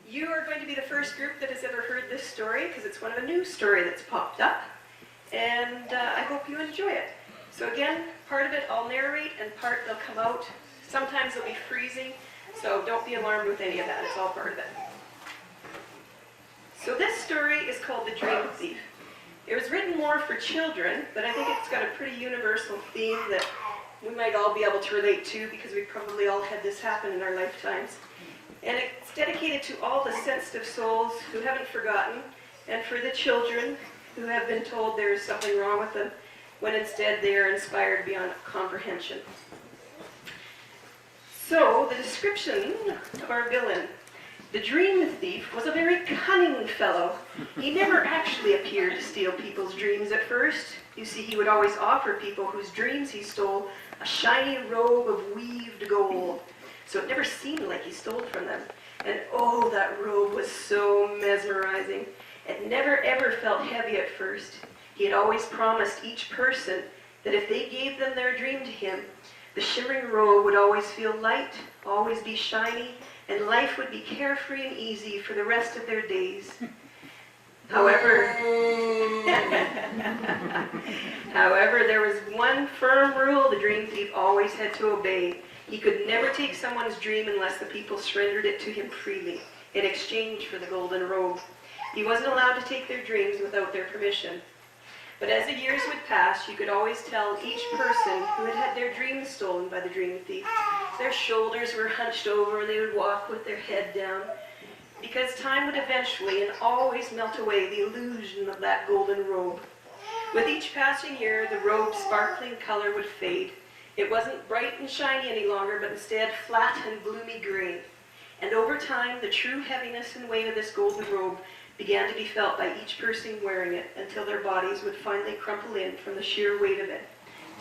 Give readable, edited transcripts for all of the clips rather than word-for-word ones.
You are going to be the first group that has ever heard this story because it's one of a new story that's popped up, and I hope you enjoy it. So again, part of it I'll narrate and part they'll come out. Sometimes they'll be freezing, so don't be alarmed with any of that. It's all part of it. So this story is called The Dream Thief. It was written more for children, but I think it's got a pretty universal theme that we might all be able to relate to because we've probably all had this happen in our lifetimes. And it's dedicated to all the sensitive souls who haven't forgotten, and for the children who have been told there is something wrong with them, when instead they are inspired beyond comprehension. So, the description of our villain. The dream thief was a very cunning fellow. He never actually appeared to steal people's dreams at first. You see, he would always offer people whose dreams he stole a shiny robe of weaved gold. So it never seemed like he stole from them. And oh, that robe was so mesmerizing. It never ever felt heavy at first. He had always promised each person that if they gave them their dream to him, the shimmering robe would always feel light, always be shiny, and life would be carefree and easy for the rest of their days. However, there was one firm rule the dream thief always had to obey. He could never take someone's dream unless the people surrendered it to him freely, in exchange for the golden robe. He wasn't allowed to take their dreams without their permission. But as the years would pass, you could always tell each person who had had their dreams stolen by the dream thief. Their shoulders were hunched over and they would walk with their head down, because time would eventually and always melt away the illusion of that golden robe. With each passing year, the robe's sparkling color would fade. It wasn't bright and shiny any longer, but instead flat and gloomy gray. And over time, the true heaviness and weight of this golden robe began to be felt by each person wearing it until their bodies would finally crumple in from the sheer weight of it.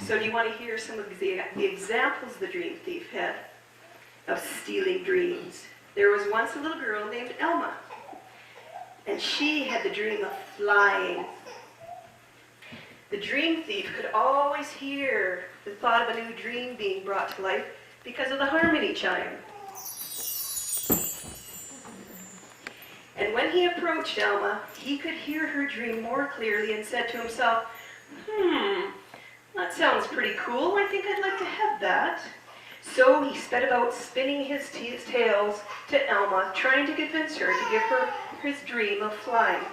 So do you want to hear some of the examples the dream thief had of stealing dreams? There was once a little girl named Elma, and she had the dream of flying. The dream thief could always hear the thought of a new dream being brought to life because of the harmony chime. And when he approached Elma, he could hear her dream more clearly and said to himself, that sounds pretty cool. I think I'd like to have that. So he sped about spinning his tails to Elma, trying to convince her to give her his dream of flying.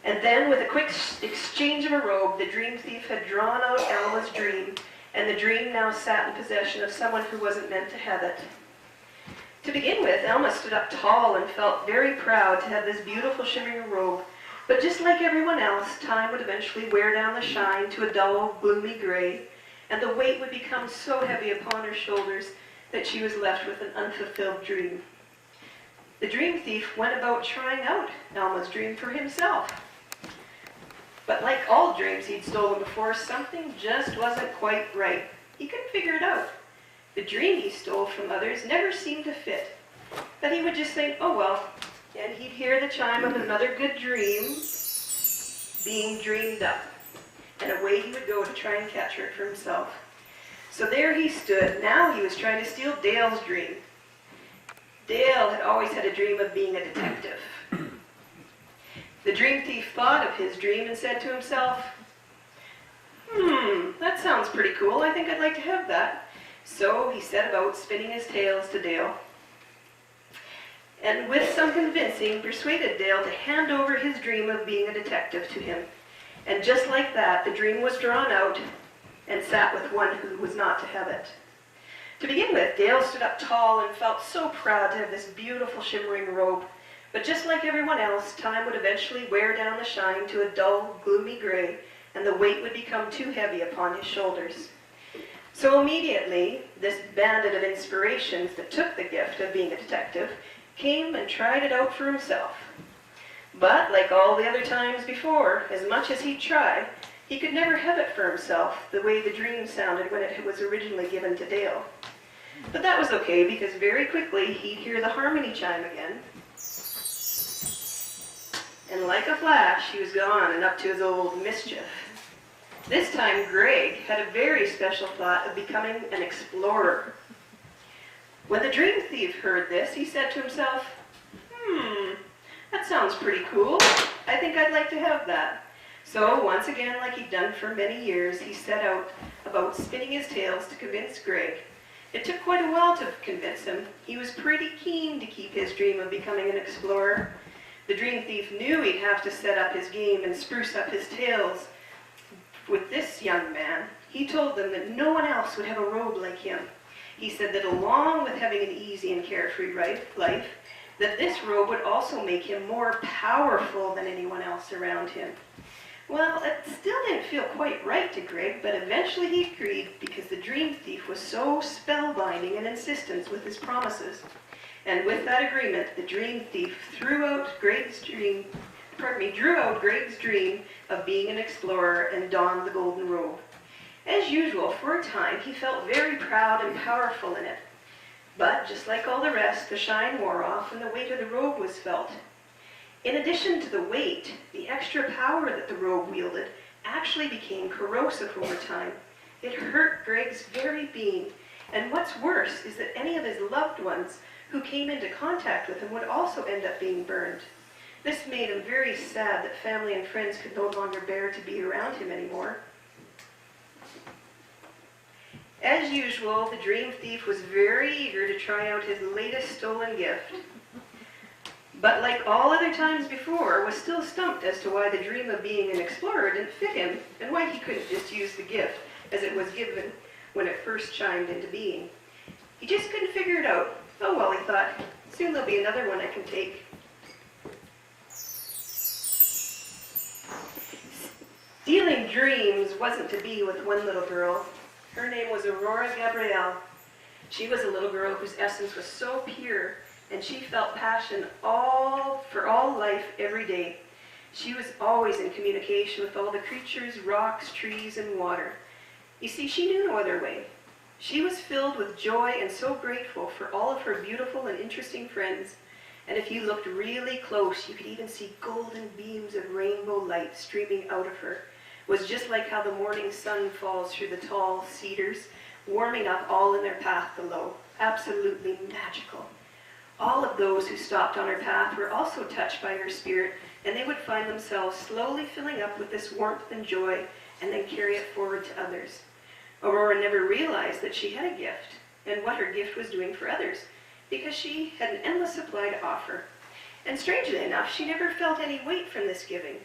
And then, with a quick exchange of a robe, the dream thief had drawn out Elma's dream, and the dream now sat in possession of someone who wasn't meant to have it. To begin with, Elma stood up tall and felt very proud to have this beautiful shimmering robe, but just like everyone else, time would eventually wear down the shine to a dull, gloomy gray, and the weight would become so heavy upon her shoulders that she was left with an unfulfilled dream. The dream thief went about trying out Elma's dream for himself. But like all dreams he'd stolen before, something just wasn't quite right. He couldn't figure it out. The dream he stole from others never seemed to fit. But he would just think, oh well, and he'd hear the chime of another good dream being dreamed up. And away he would go to try and capture it for himself. So there he stood. Now he was trying to steal Dale's dream. Dale had always had a dream of being a detective. The dream thief thought of his dream and said to himself, that sounds pretty cool. I think I'd like to have that. So he set about spinning his tails to Dale. And with some convincing, persuaded Dale to hand over his dream of being a detective to him. And just like that, the dream was drawn out and sat with one who was not to have it. To begin with, Dale stood up tall and felt so proud to have this beautiful shimmering robe. But just like everyone else, time would eventually wear down the shine to a dull, gloomy gray, and the weight would become too heavy upon his shoulders. So immediately, this bandit of inspirations that took the gift of being a detective came and tried it out for himself. But, like all the other times before, as much as he'd try, he could never have it for himself the way the dream sounded when it was originally given to Dale. But that was okay, because very quickly he'd hear the harmony chime again. And like a flash, he was gone and up to his old mischief. This time, Greg had a very special thought of becoming an explorer. When the dream thief heard this, he said to himself, That sounds pretty cool. I think I'd like to have that. So once again, like he'd done for many years, he set out about spinning his tales to convince Greg. It took quite a while to convince him. He was pretty keen to keep his dream of becoming an explorer. The dream thief knew he'd have to set up his game and spruce up his tales with this young man. He told them that no one else would have a robe like him. He said that along with having an easy and carefree life, that this robe would also make him more powerful than anyone else around him. Well, it still didn't feel quite right to Greg, but eventually he agreed because the dream thief was so spellbinding and insistent with his promises. And with that agreement, the dream thief drew out Greg's dream of being an explorer and donned the golden robe. As usual, for a time, he felt very proud and powerful in it. But just like all the rest, the shine wore off and the weight of the robe was felt. In addition to the weight, the extra power that the robe wielded actually became corrosive over time. It hurt Greg's very being, and what's worse is that any of his loved ones who came into contact with him would also end up being burned. This made him very sad that family and friends could no longer bear to be around him anymore. As usual, the dream thief was very eager to try out his latest stolen gift. But like all other times before, was still stumped as to why the dream of being an explorer didn't fit him, and why he couldn't just use the gift as it was given when it first chimed into being. He just couldn't figure it out. Oh well, he thought, soon there'll be another one I can take. Stealing dreams wasn't to be with one little girl. Her name was Aurora Gabrielle. She was a little girl whose essence was so pure, and she felt passion for all life every day. She was always in communication with all the creatures, rocks, trees, and water. You see, she knew no other way. She was filled with joy and so grateful for all of her beautiful and interesting friends. And if you looked really close, you could even see golden beams of rainbow light streaming out of her. It was just like how the morning sun falls through the tall cedars, warming up all in their path below. Absolutely magical. All of those who stopped on her path were also touched by her spirit, and they would find themselves slowly filling up with this warmth and joy, and then carry it forward to others. Aurora never realized that she had a gift, and what her gift was doing for others, because she had an endless supply to offer. And strangely enough, she never felt any weight from this giving.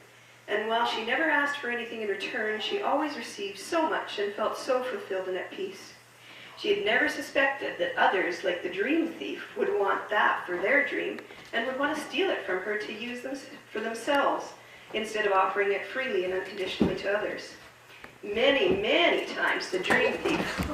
And while she never asked for anything in return, she always received so much and felt so fulfilled and at peace. She had never suspected that others, like the dream thief, would want that for their dream and would want to steal it from her to use them for themselves, instead of offering it freely and unconditionally to others. Many, many times the dream thief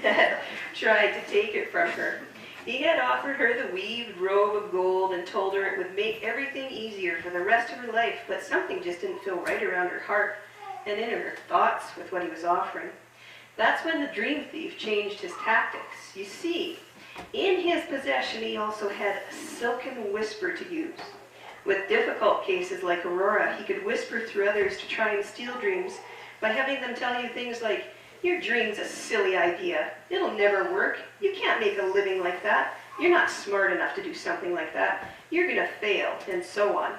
had tried to take it from her. He had offered her the weaved robe of gold and told her it would make everything easier for the rest of her life, but something just didn't feel right around her heart and in her thoughts with what he was offering. That's when the dream thief changed his tactics. You see, in his possession he also had a silken whisper to use. With difficult cases like Aurora, he could whisper through others to try and steal dreams by having them tell you things like, "Your dream's a silly idea. It'll never work. You can't make a living like that. You're not smart enough to do something like that. You're going to fail," and so on.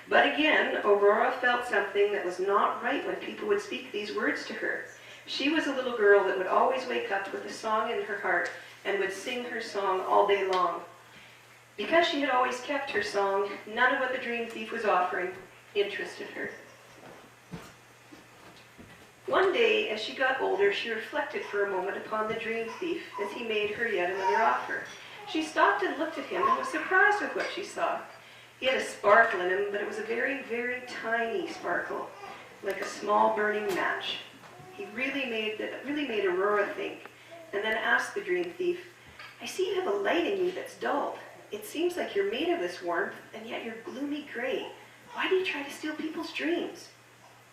But again, Aurora felt something that was not right when people would speak these words to her. She was a little girl that would always wake up with a song in her heart and would sing her song all day long. Because she had always kept her song, none of what the dream thief was offering interested her. One day, as she got older, she reflected for a moment upon the dream thief as he made her yet another offer. She stopped and looked at him and was surprised with what she saw. He had a sparkle in him, but it was a very, very tiny sparkle, like a small burning match. He really made Aurora think, and then asked the dream thief, "I see you have a light in you that's dulled. It seems like you're made of this warmth, and yet you're gloomy gray. Why do you try to steal people's dreams?"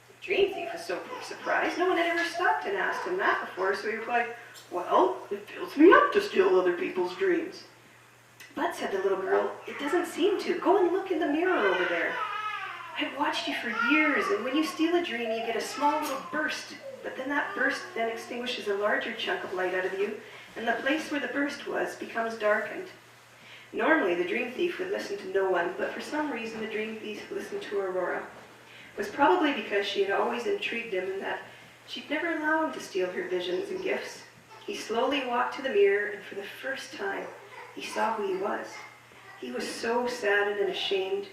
The dream thief was so surprised. No one had ever stopped and asked him that before, so he replied, "Well, it fills me up to steal other people's dreams." "But," said the little girl, "it doesn't seem to. Go and look in the mirror over there. I've watched you for years, and when you steal a dream, you get a small little burst, but then that burst then extinguishes a larger chunk of light out of you, and the place where the burst was becomes darkened." Normally, the dream thief would listen to no one, but for some reason the dream thief listened to Aurora. It was probably because she had always intrigued him and that she'd never allow him to steal her visions and gifts. He slowly walked to the mirror, and for the first time, he saw who he was. He was so sad and ashamed.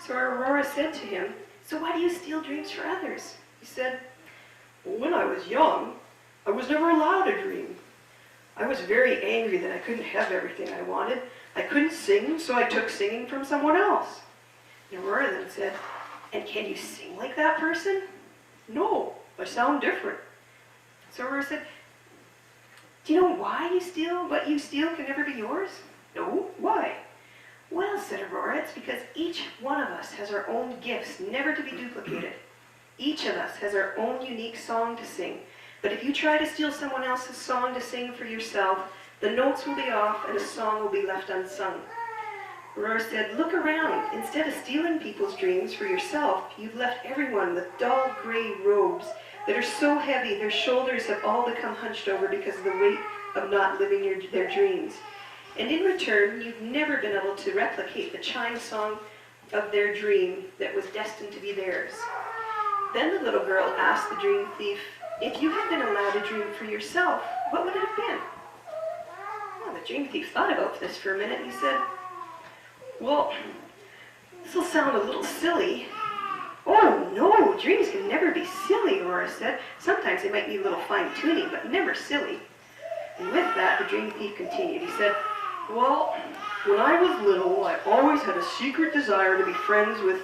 So Aurora said to him, "So why do you steal dreams for others?" He said, "Well, when I was young, I was never allowed to dream. I was very angry that I couldn't have everything I wanted. I couldn't sing, so I took singing from someone else." And Aurora then said, "And can you sing like that person?" "No, I sound different." So Aurora said, "Do you know why you steal? What you steal can never be yours?" "No, why?" "Well," said Aurora, "it's because each one of us has our own gifts, never to be duplicated. Each of us has our own unique song to sing. But if you try to steal someone else's song to sing for yourself, the notes will be off and a song will be left unsung." Aurora said, "Look around. Instead of stealing people's dreams for yourself, you've left everyone with dull gray robes that are so heavy their shoulders have all become hunched over because of the weight of not living their dreams. And in return, you've never been able to replicate the chime song of their dream that was destined to be theirs." Then the little girl asked the dream thief, "If you had been allowed to dream for yourself, what would it have been?" Well, the dream thief thought about this for a minute, and he said, "Well, this will sound a little silly." "Oh, no, dreams can never be silly," Aurora said. "Sometimes they might need a little fine-tuning, but never silly." And with that, the dream thief continued. He said, "Well, when I was little, I always had a secret desire to be friends with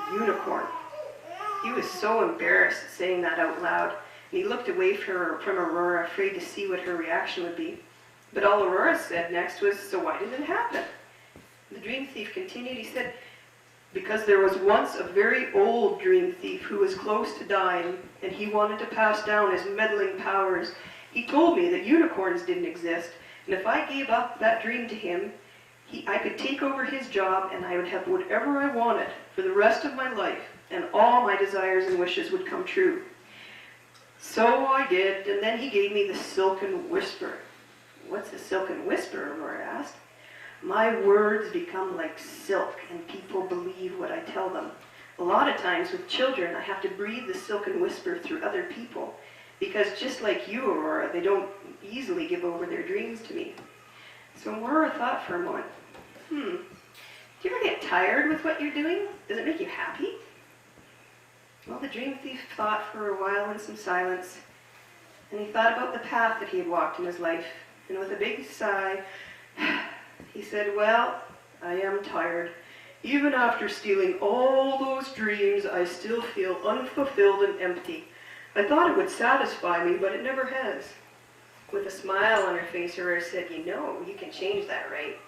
a unicorn." He was so embarrassed at saying that out loud, and he looked away from Aurora, afraid to see what her reaction would be. But all Aurora said next was, "So why did it happen?" The dream thief continued. He said, "Because there was once a very old dream thief who was close to dying, and he wanted to pass down his meddling powers. He told me that unicorns didn't exist, and if I gave up that dream to him, I could take over his job and I would have whatever I wanted for the rest of my life, and all my desires and wishes would come true. So I did, and then he gave me the silken whisper." "What's the silken whisper?" Aurora asked. "My words become like silk, and people believe what I tell them. A lot of times with children, I have to breathe the silken whisper through other people, because just like you, Aurora, they don't easily give over their dreams to me." So Aurora thought for a moment, Do you ever get tired with what you're doing? Does it make you happy?" Well, the dream thief thought for a while in some silence, and he thought about the path that he had walked in his life, and with a big sigh, he said, "Well, I am tired. Even after stealing all those dreams, I still feel unfulfilled and empty. I thought it would satisfy me, but it never has." With a smile on her face, Aurora said, "You know, you can change that, right?"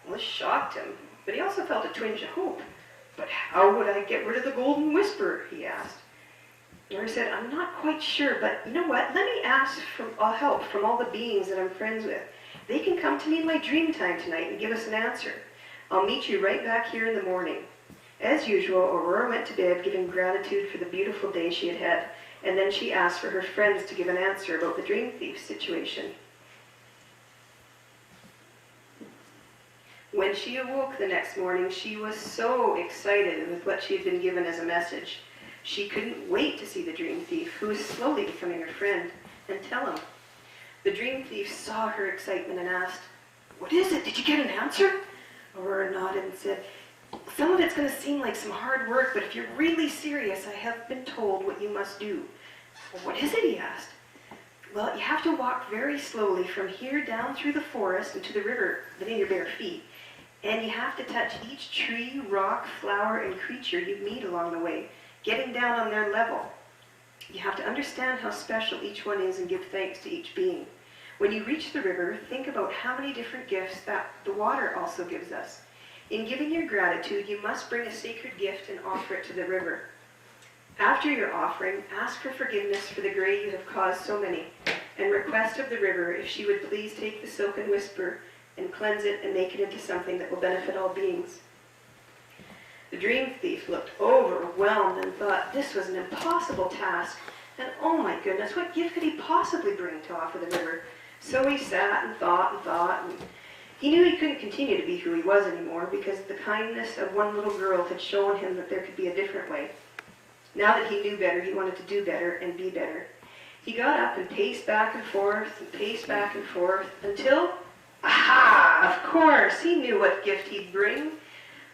Well, this shocked him, but he also felt a twinge of hope. "But how would I get rid of the golden whisper?" he asked. Aurora said, "I'm not quite sure, but you know what? Let me ask for help from all the beings that I'm friends with. They can come to me in my dream time tonight and give us an answer. I'll meet you right back here in the morning." As usual, Aurora went to bed giving gratitude for the beautiful day she had had, and then she asked for her friends to give an answer about the dream thief's situation. When she awoke the next morning, she was so excited with what she had been given as a message. She couldn't wait to see the dream thief, who was slowly becoming her friend, and tell him. The dream thief saw her excitement and asked, "What is it? Did you get an answer?" Aurora nodded and said, "Some of it's going to seem like some hard work, but if you're really serious, I have been told what you must do." "Well, what is it?" he asked. "Well, you have to walk very slowly from here down through the forest into the river within your bare feet. And you have to touch each tree, rock, flower, and creature you meet along the way, getting down on their level. You have to understand how special each one is and give thanks to each being. When you reach the river, think about how many different gifts that the water also gives us. In giving your gratitude, you must bring a sacred gift and offer it to the river. After your offering, ask for forgiveness for the gray you have caused so many, and request of the river if she would please take the silken whisper and cleanse it and make it into something that will benefit all beings." The dream thief looked overwhelmed and thought this was an impossible task, and oh my goodness, what gift could he possibly bring to offer the river? So he sat and thought, and He knew he couldn't continue to be who he was anymore because the kindness of one little girl had shown him that there could be a different way. Now that he knew better, he wanted to do better and be better. He got up and paced back and forth until, aha! Of course, he knew what gift he'd bring.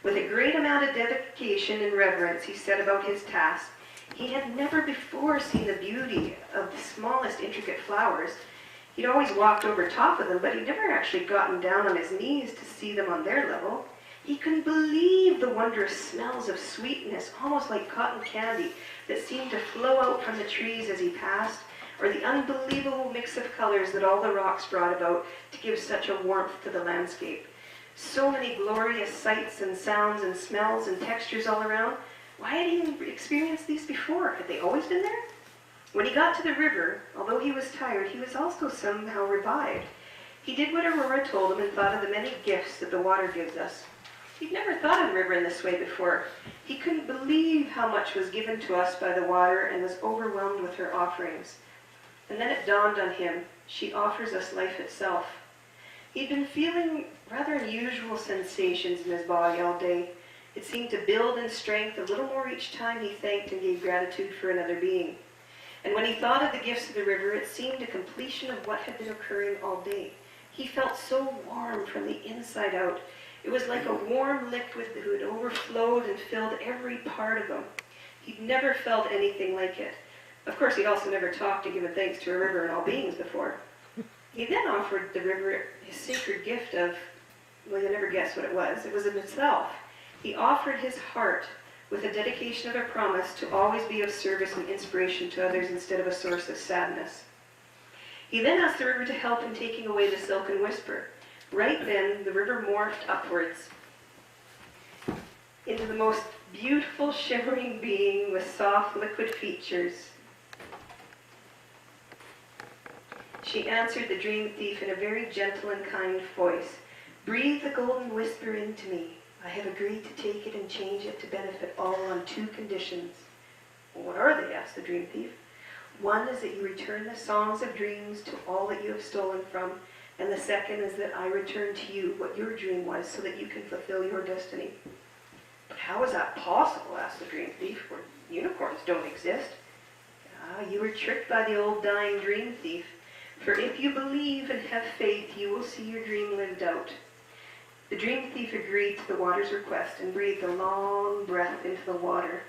With a great amount of dedication and reverence, he set about his task. He had never before seen the beauty of the smallest intricate flowers. He'd always walked over top of them, but he'd never actually gotten down on his knees to see them on their level. He couldn't believe the wondrous smells of sweetness, almost like cotton candy, that seemed to flow out from the trees as he passed, or the unbelievable mix of colors that all the rocks brought about to give such a warmth to the landscape. So many glorious sights and sounds and smells and textures all around. Why had he experienced these before? Had they always been there? When he got to the river, although he was tired, he was also somehow revived. He did what Aurora told him and thought of the many gifts that the water gives us. He'd never thought of the river in this way before. He couldn't believe how much was given to us by the water and was overwhelmed with her offerings. And then it dawned on him, she offers us life itself. He'd been feeling rather unusual sensations in his body all day. It seemed to build in strength a little more each time he thanked and gave gratitude for another being. And when he thought of the gifts of the river, it seemed a completion of what had been occurring all day. He felt so warm from the inside out. It was like a warm liquid that had overflowed and filled every part of him. He'd never felt anything like it. Of course, he'd also never talked and given thanks to a river and all beings before. He then offered the river his sacred gift of, well, you'll never guess what it was. It was in itself. He offered his heart with a dedication of a promise to always be of service and inspiration to others instead of a source of sadness. He then asked the river to help in taking away the silken whisper. Right then, the river morphed upwards into the most beautiful, shimmering being with soft, liquid features. She answered the dream thief in a very gentle and kind voice. Breathe the golden whisper into me. I have agreed to take it and change it to benefit all on 2 conditions. Well, what are they? Asked the dream thief. One is that you return the songs of dreams to all that you have stolen from, and the second is that I return to you what your dream was so that you can fulfill your destiny. But how is that possible? Asked the dream thief, where unicorns don't exist. You were tricked by the old dying dream thief, for if you believe and have faith, you will see your dream lived out. The dream thief agreed to the water's request and breathed a long breath into the water.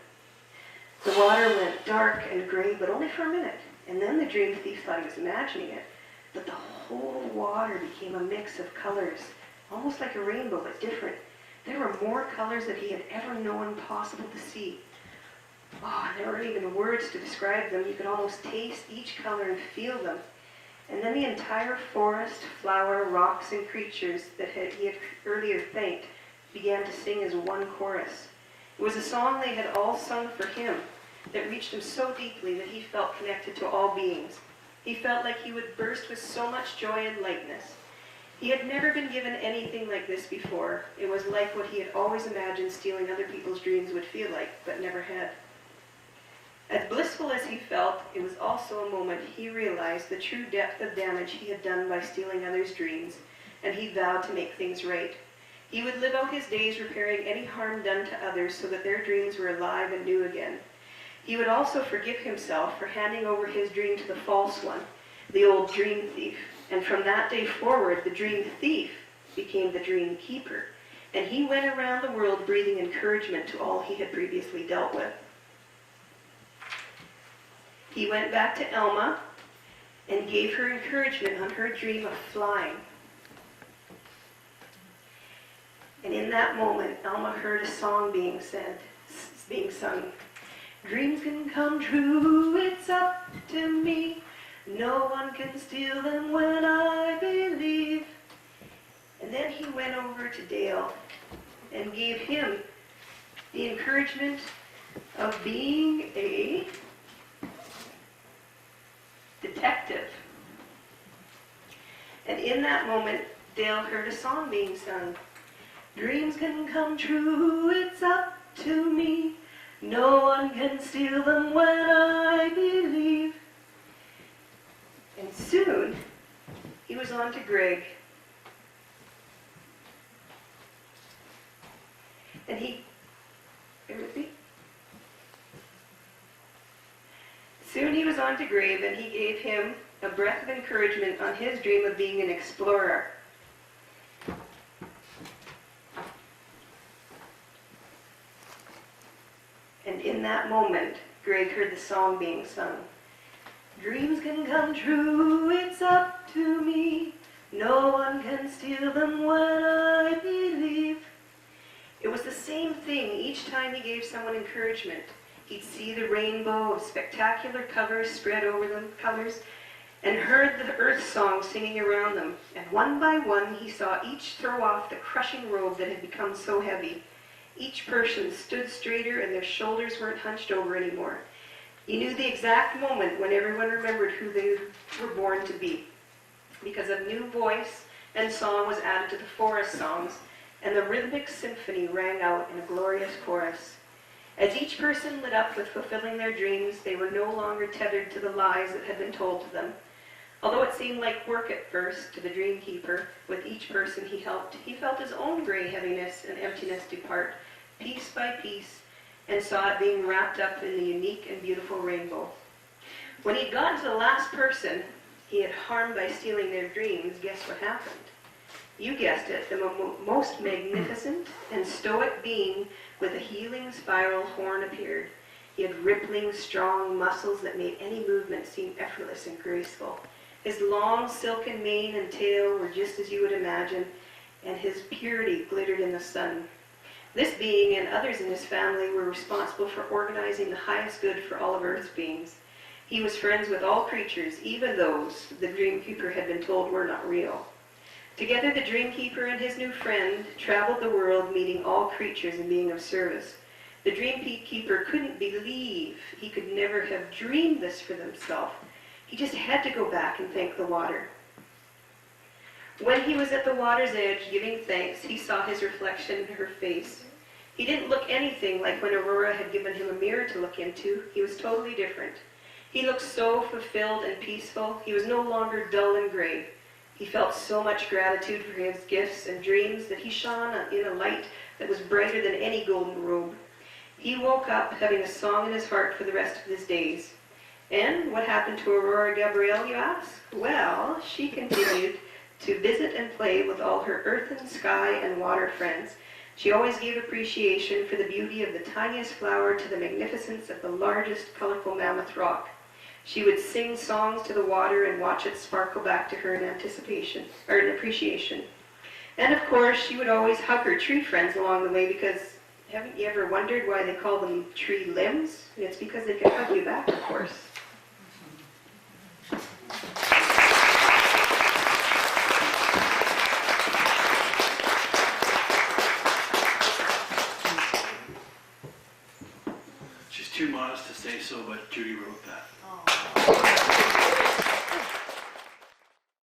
The water went dark and gray, but only for a minute. And then the dream thief thought he was imagining it, but the whole water became a mix of colors, almost like a rainbow, but different. There were more colors than he had ever known possible to see. Oh, and there weren't even words to describe them. You could almost taste each color and feel them. And then the entire forest, flower, rocks, and creatures that he had earlier thanked began to sing as one chorus. It was a song they had all sung for him that reached him so deeply that he felt connected to all beings. He felt like he would burst with so much joy and lightness. He had never been given anything like this before. It was like what he had always imagined stealing other people's dreams would feel like, but never had. As blissful as he felt, it was also a moment he realized the true depth of damage he had done by stealing others' dreams, and he vowed to make things right. He would live out his days repairing any harm done to others so that their dreams were alive and new again. He would also forgive himself for handing over his dream to the false one, the old dream thief, and from that day forward, the dream thief became the dream keeper, and he went around the world breathing encouragement to all he had previously dealt with. He went back to Elma and gave her encouragement on her dream of flying. And in that moment, Elma heard a song being sung. Dreams can come true, it's up to me. No one can steal them when I believe. And then he went over to Dale and gave him the encouragement of being a detective. And in that moment, Dale heard a song being sung. Dreams can come true, it's up to me. No one can steal them when I believe. And soon, he was on to Greg. And bear with me. Soon he was on to grave, and he gave him a breath of encouragement on his dream of being an explorer. And in that moment, Greg heard the song being sung. Dreams can come true, it's up to me. No one can steal them when I believe. It was the same thing each time he gave someone encouragement. He'd see the rainbow of spectacular colors spread over the colors and heard the earth song singing around them. And one by one, he saw each throw off the crushing robe that had become so heavy. Each person stood straighter and their shoulders weren't hunched over anymore. He knew the exact moment when everyone remembered who they were born to be, because a new voice and song was added to the forest songs, and the rhythmic symphony rang out in a glorious chorus. As each person lit up with fulfilling their dreams, they were no longer tethered to the lies that had been told to them. Although it seemed like work at first to the dream keeper, with each person he helped, he felt his own gray heaviness and emptiness depart, piece by piece, and saw it being wrapped up in the unique and beautiful rainbow. When he'd gotten to the last person he had harmed by stealing their dreams, guess what happened? You guessed it, the most magnificent and stoic being with a healing spiral horn appeared. He had rippling, strong muscles that made any movement seem effortless and graceful. His long, silken mane and tail were just as you would imagine, and his purity glittered in the sun. This being and others in his family were responsible for organizing the highest good for all of Earth's beings. He was friends with all creatures, even those the Dreamkeeper had been told were not real. Together, the Dreamkeeper and his new friend traveled the world, meeting all creatures and being of service. The Dreamkeeper couldn't believe he could never have dreamed this for himself. He just had to go back and thank the water. When he was at the water's edge giving thanks, he saw his reflection in her face. He didn't look anything like when Aurora had given him a mirror to look into. He was totally different. He looked so fulfilled and peaceful. He was no longer dull and gray. He felt so much gratitude for his gifts and dreams that he shone in a light that was brighter than any golden robe. He woke up having a song in his heart for the rest of his days. And what happened to Aurora Gabrielle, you ask? Well, she continued to visit and play with all her earth and sky and water friends. She always gave appreciation for the beauty of the tiniest flower to the magnificence of the largest colorful mammoth rock. She would sing songs to the water and watch it sparkle back to her in anticipation, or in appreciation. And of course, she would always hug her tree friends along the way, because haven't you ever wondered why they call them tree limbs? It's because they can hug you back, of course. She's too modest to say so, but Judy wrote that. Oh.